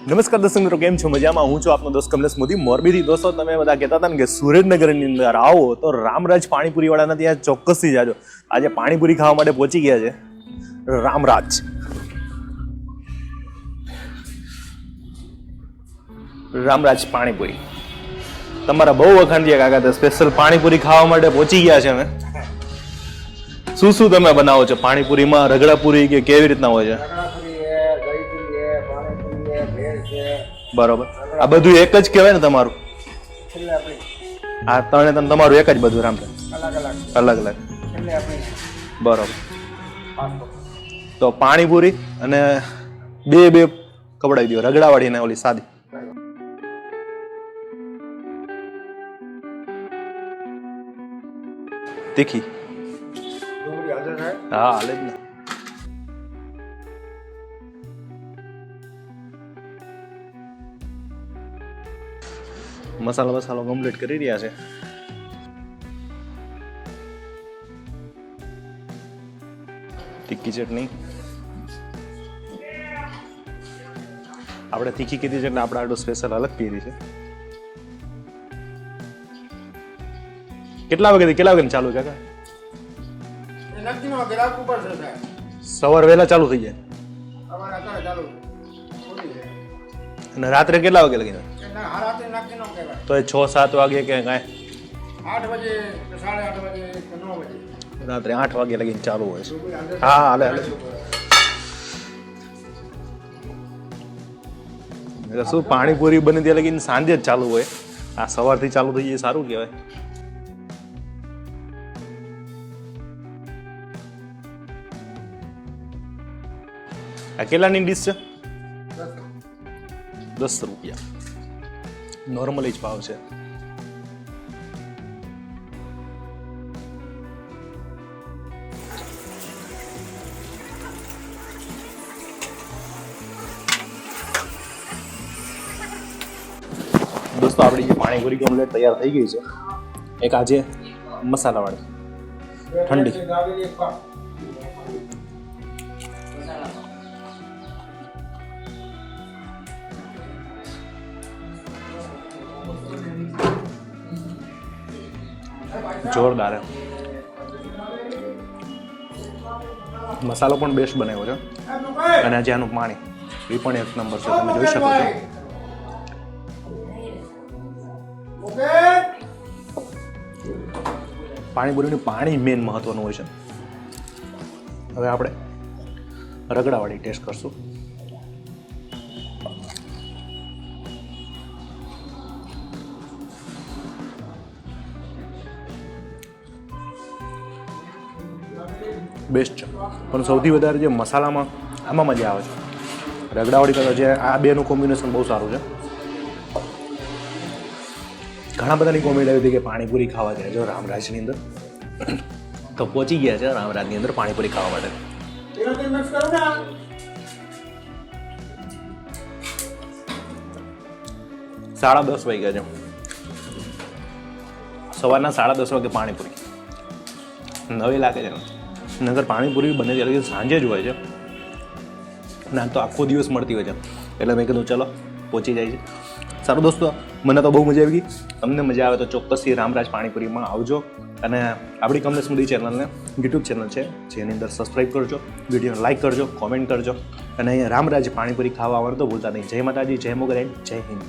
નમસ્કાર દર્શક મિત્રો, કેમ છો? મજામાં? હું છું આપનો દોસ્ત કમલેશ મોદી મોરબીથી. દોસ્તો, તમે બધા કહેતા હતા ને કે સુરેન્દ્રનગરની અંદર આવો તો રામરાજ પાણીપુરી વાળાના ત્યાં ચોક્કસથી જાજો. આજે પાણીપુરી ખાવા માટે પહોંચી ગયા છે રામરાજ. રામરાજ પાણીપુરી તમારા બહુ વખાણ છે કાકા. તો સ્પેશિયલ પાણીપુરી ખાવા માટે પહોંચી ગયા છે અમે. શું શું તમે બનાવો છો પાણીપુરીમાં? રગડાપુરી કે કેવી રીતના હોય છે? બરોબર. આ બધું એક જ કહેવાય ને તમારું? આ ત્રણે તમારું એક જ બધું રામરાજ? અલગ અલગ. બરોબર. તો પાણીપુરી અને બે કપડાવી દો, રગડાવાળી ને ઓલી સાદી. તીખી? હા, હાલે જ ને. મસાલો કમ્પ્લીટ કરી રહ્યા છે. તીખી ચટણી આપણે તીખી કીધી છે એટલે આપણે આટલું સ્પેશિયલ અલગ કીધી છે. કેટલા વાગે ચાલુ છે કાકા? સવાર વહેલા ચાલુ થઈ જાય અને રાત્રે કેટલા વાગે લગી? તો એ 6-7 વાગે કે કાંઈ? 8 વાગે, 8:30 વાગે, 9 વાગે. રાત્રે 8 વાગે લગીને ચાલુ હોય છે. હા, હાલે. શું પાણીપુરી બને ત્યાં લગીને સાંજે જ ચાલુ હોય? આ સવારથી ચાલુ થઈ જાય, સારું કહેવાય. આ કેટલાની ડીશ છે? 10 રૂપિયા. નોર્મલી જ ભાવ છે. દોસ્તો, આપણી જે પાણીપુરી કમ્પ્લીટ તૈયાર થઈ ગઈ છે. એક આજે મસાલાવાળી ઠંડી. જોરદાર. મસાલો પણ બેસ્ટ બનાવ્યો છે અને આજે આનું પાણી એ પણ એક નંબર છે, તમે જોઈ શકો છો. પાણીપુરીનું પાણી મેન મહત્વનું હોય છે. હવે આપણે રગડાવાળી ટેસ્ટ કરશું. બેસ્ટ છે, પણ સૌથી વધારે જે મસાલામાં આમાં મજા આવે છે રગડાવાળી કરતાં. જે આ બેનું કોમ્બિનેશન બહુ સારું છે. ઘણા બધાની કોમેન્ટ આવી હતી કે પાણીપુરી ખાવા જાય જો રામરાજની અંદર, તો પહોંચી ગયા છે રામરાજની અંદર પાણીપુરી ખાવા માટે. 10:30 વાગ્યા છે. સવારના 10:30 વાગે પાણીપુરી નવી લાગે છે. નગર પાણીપુરી બને ત્યારે સાંજે જ હોય છે ના તો આખો દિવસ મળતી હોય છે. એટલે મેં કીધું ચલો પહોંચી જાય છે. સારું દોસ્તો, મને તો બહુ મજા આવી ગઈ. તમને મજા આવે તો ચોક્કસથી રામરાજ પાણીપુરીમાં આવજો. અને આપણી કમલેશ મોદી ચેનલને યુટ્યુબ ચેનલ છે જેની અંદર સબસ્ક્રાઈબ કરજો, વિડીયોને લાઇક કરજો, કોમેન્ટ કરજો અને અહીંયા રામરાજ પાણીપુરી ખાવા આવવાનું તો ભૂલતા નહીં. જય માતાજી, જય મોગરાઈ, જય હિન્દ.